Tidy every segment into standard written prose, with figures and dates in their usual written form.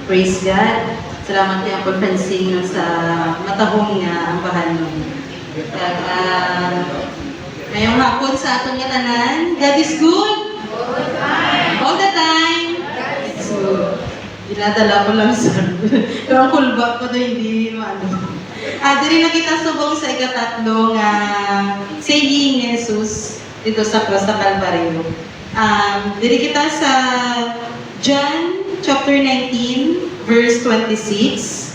Praise God. Salamat kaya po Francine no, sa matahong nga ang bahan mo. Ngayong hapon sa atong tanan, God is good. All the time. So, dinadala ko lang sa pero ang kulba ko doon hindi ano. Diri na kita subong sa ikatatlo nga saying ni Jesus dito sa cross sa Calvario. Diri kita sa John chapter 19 verse 26.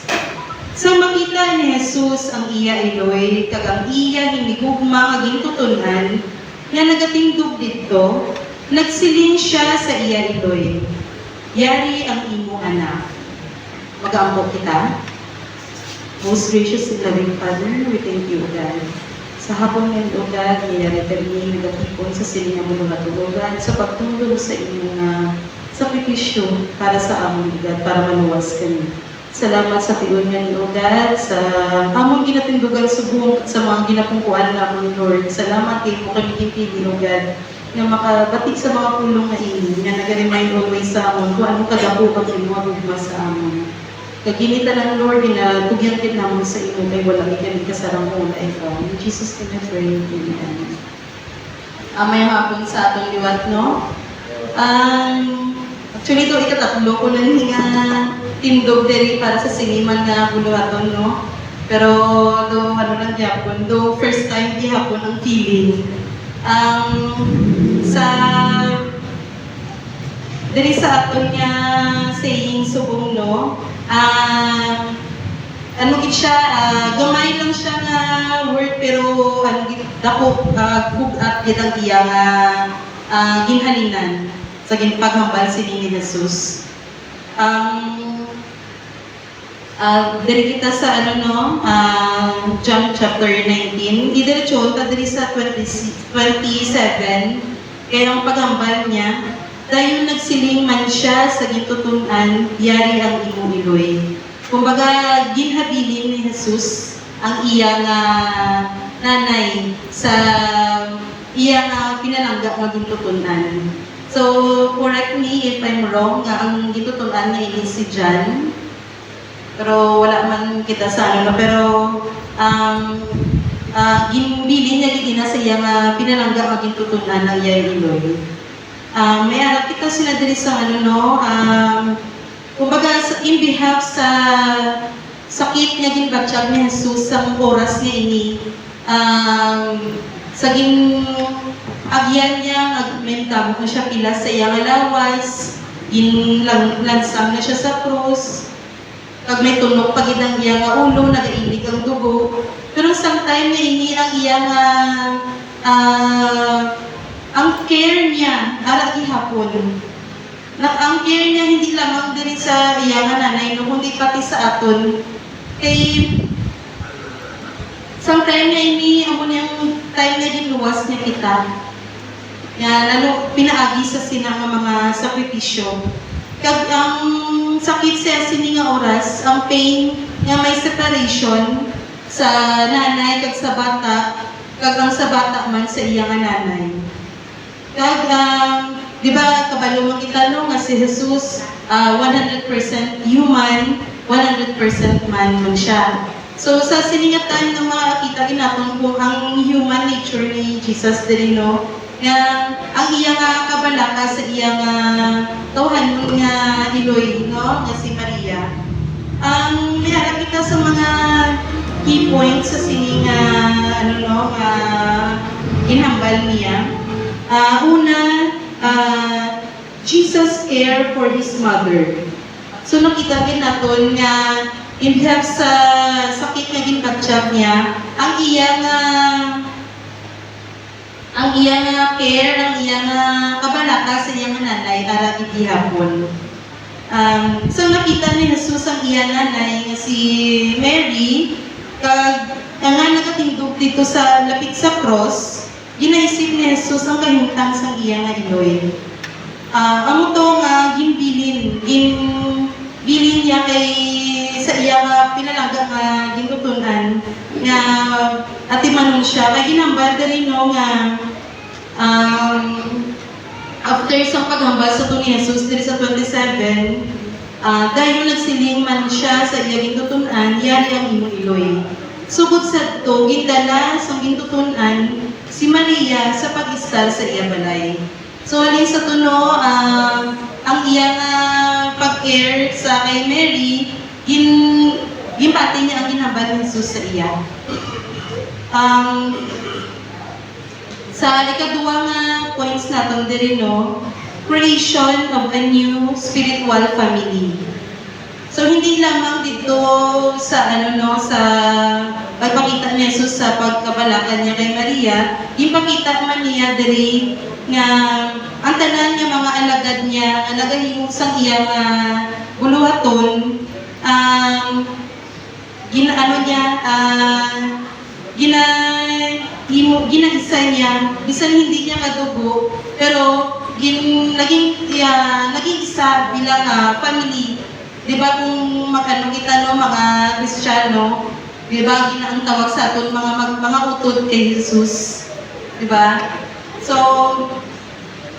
Sa makita ni Jesus ang iya Eloy kag ang iya hinigugma kag tutunan nga nagatindog didto, nagsiling siya sa iya Eloy. Yari ang imo anak. Mag-aambok kita. Most gracious and loving Father, we thank you, God. Sa hapon ngayon, O God, nangyari kami nagatipon sa silingan mo mga God, sa pagtulong sa inyong sakripisyo para sa amon, God, para manuwas kami. Salamat sa tiyon ngayon, O God, sa amon ginatindugan subong sa mga ginapungkuan namon, Lord. Salamat kayo mo kami kipili, O God, na makabati sa mga pulong na ini, na nag-remind always sa amon kung anong kadapo ang inyong magugma sa amon. Kaginita ng Lord, tugyan din naman sa imo kay walang ikani kasarang mo na ikaw. In Jesus' name I pray. Amen. May hapon sa atong liwat, no? Actually, ito ikatatlo ko na nga tindog diri para sa siniman na buluhaton, no? Pero, ano lang gyapon, first time gihapon ang feeling. Diri sa aton nga saying subong, no? Ano gid siya, gamay lang siya nga word pero ano gid dako bugat gid ang iya nga ginhalinan sa ginpaghambal sini ni Jesus. Diri kita sa John chapter 19, didiretso ta diri sa 27 kaya ang paghambal niya dahil nagsiling man siya sa gintutunan, yari ang imong Eloy. Kumbaga, ginhabilin ni Jesus ang iya nga nanay sa iya nga pinalangga nga gintutunan. So, correct me if I'm wrong, nga ang gintutunan niya ini si John. Pero wala man kita sa ano, pero ginbilin niya gina sa iya nga pinalangga nga gintutunan ng iya Eloy. May arap kita sila diri sa kumbaga in behalf sa sakit niya ginbatsyag ni Jesus sa oras niya ini, sa agyan niya, agmentab na siya pila sa iyang alawas, lansang na siya sa krus, pag may tunok pag ang iyang ulo, nagailig ang dugo, pero sometime niya ini ang iyang ang care niya, ara gihapon. Ang care niya hindi lamang diri sa iyang nanay, no, kundi pati sa aton. Kay sometime niya ini, amo niyang time na ginuwas niya kita. Lalo pinaagi sa sinang mga sakripisyo. Kag ang sakit sa sini nga oras, ang pain nga may separation sa nanay kag sa bata, kag ang sa bata man sa iyang nanay. Kag, di ba, kabalo mo kita no, nga si Jesus, 100% human, 100% man man siya. So, sa siningat time ng mga kita ginatong kung ang human nature ni Jesus din, no, nga, ang iyang kabalaka sa iyang tawhan mo nga Eloy, no, nga si Maria. Miharap kita sa mga key points sa sining, ginhambal niya. Jesus care for his mother. So nakita din naton nga in behalf sa sakit nga ginbatsyag niya, ang iyang care, ang iyang kabalaka sa iyang nanay ara gihapon. So nakita ni Jesus ang iyang nanay nga si Mary kag nga nagatindog dito sa lapit sa cross. Ginaisip ni Jesus ang kahimtang sa iya nga Eloy. Amo to nga ginbilin niya kay sa iya nga pinalangga nga gintutunan nga atimanon siya kay ginambal dali no nga after sa paghambal sa to ni Jesus diri sa 27 dahil nagsiling man siya sa iyang gintutunan, yari ang imong iloy. Sugod sa to, gindala sa gintutunan si Maria sa pag-istar sa iya balay. So, alin sa tuno, ang iyang pag-care sa kay Mary, ginpati niya ang ginambal ni Jesus sa iya. Sa ikaduwa nga points natin diri no, creation of a new spiritual family. So hindi lamang dito sa sa pagpakita ni Jesus sa pagkabalakan niya kay Maria, ipakita man niya diri nga ang tanan nga mga alagad niya, alagahimong sang iyang buluhaton, ginaisa niya, bisan hindi niya kadugo, pero naging isa bilang family. Di ba kung kita no, mga Kristiyano, di ba ang tawag sa aton mga utod kay Jesus. Di ba? So,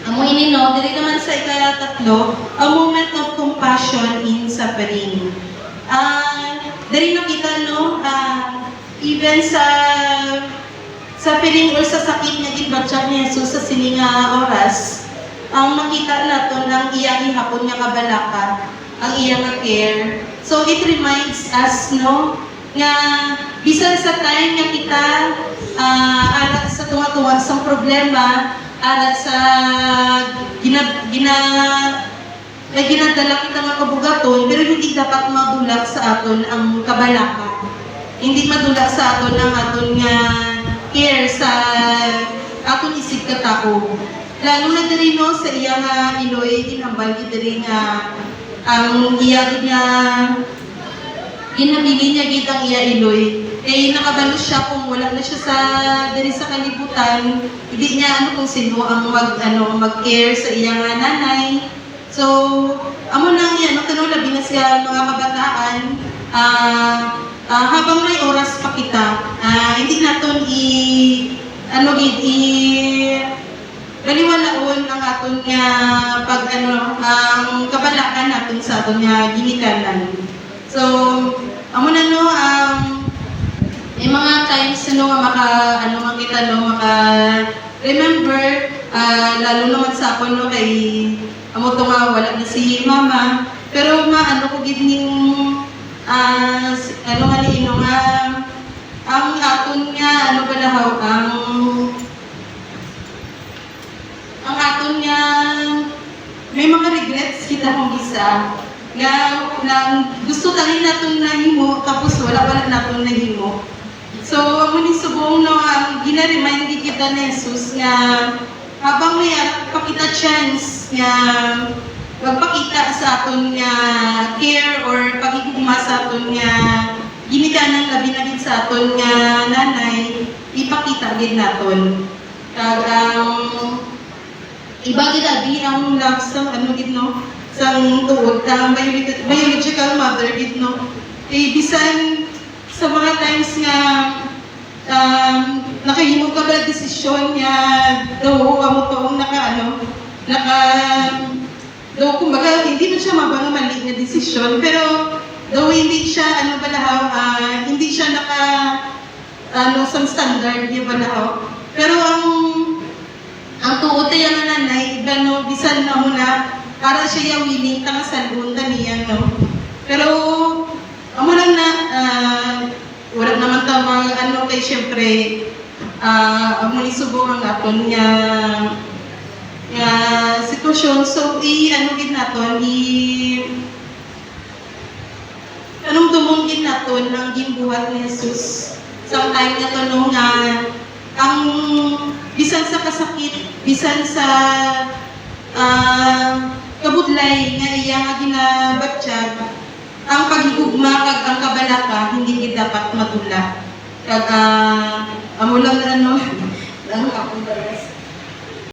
amoy ni no, dili naman sa ikatatlo, a moment of compassion in suffering. Dili nakita no, even sa feeling or sa sakit nga gitbatsyag ni Jesus sa sininga oras, ang makita nato ng iyang ihapon nga kabalaka, ang iyang care. So it reminds us no nga bisan sa time nga kita arat sa tuwa-tuwa sa problema, arat sa ginadala kita nga kabugaton, pero hindi dapat madulak sa aton ang kabalaka. Hindi madulak sa aton ang aton nga care sa aton isip ka tao. Lalo na diri no sa iyang iloy tinambal diri nga ang iya nga ginamili niya gid ang iya iloy. Nakabalo siya kung wala na siya sa diri sa kalibutan, hindi niya kung sino ang mag-care sa iyang nanay. So, amo nang yan, tanong labi na siya mga kabataan, habang may oras pa kita, hindi naton baliwalaon ang aton nga ang kabalakan naton sa aton nga ginikanan. So, amo na no, may mga times nga makita remember, lalo naman sa ako no kay amo to nga wala na si mama, pero ko gid ning ang aton nga balahaw ang aton nga may mga regrets kita kung isa nga gusto tani naton nahimo tapos wala naton nahimo. So amo ni subong no gina-remind kita ni Jesus nga habang may pakita chance nga magpakita sa aton nga care or pagigugma sa aton nga ginikanan labi na gid sa aton nga nanay, ipakita gid naton. Kag iba gid abi ang love sa gid no, sang tuod ang biological mother gid no. Bisan sa mga times nga nakahimo ka ba desisyon nga daw amo toong kumbaga hindi man siya mali nga desisyon, pero daw hindi siya hindi siya sang standard yung balahaw. Pero ang tuod tayo nga nanay, bisan na muna para siya willing tanga salbon niya no. Pero amo lang na wala naman tama kay syempre amo ni subong ang aton nga sitwasyon. So gid naton dumong gid naton ang gimbuhat ni Jesus sa time na tanong nga ang bisan sa kasakit, bisan sa kabudlay nga iya nga ginabatsyag, ang paghigugma kag ang kabalaka hindi gid dapat matula. Kag amo lang lang ako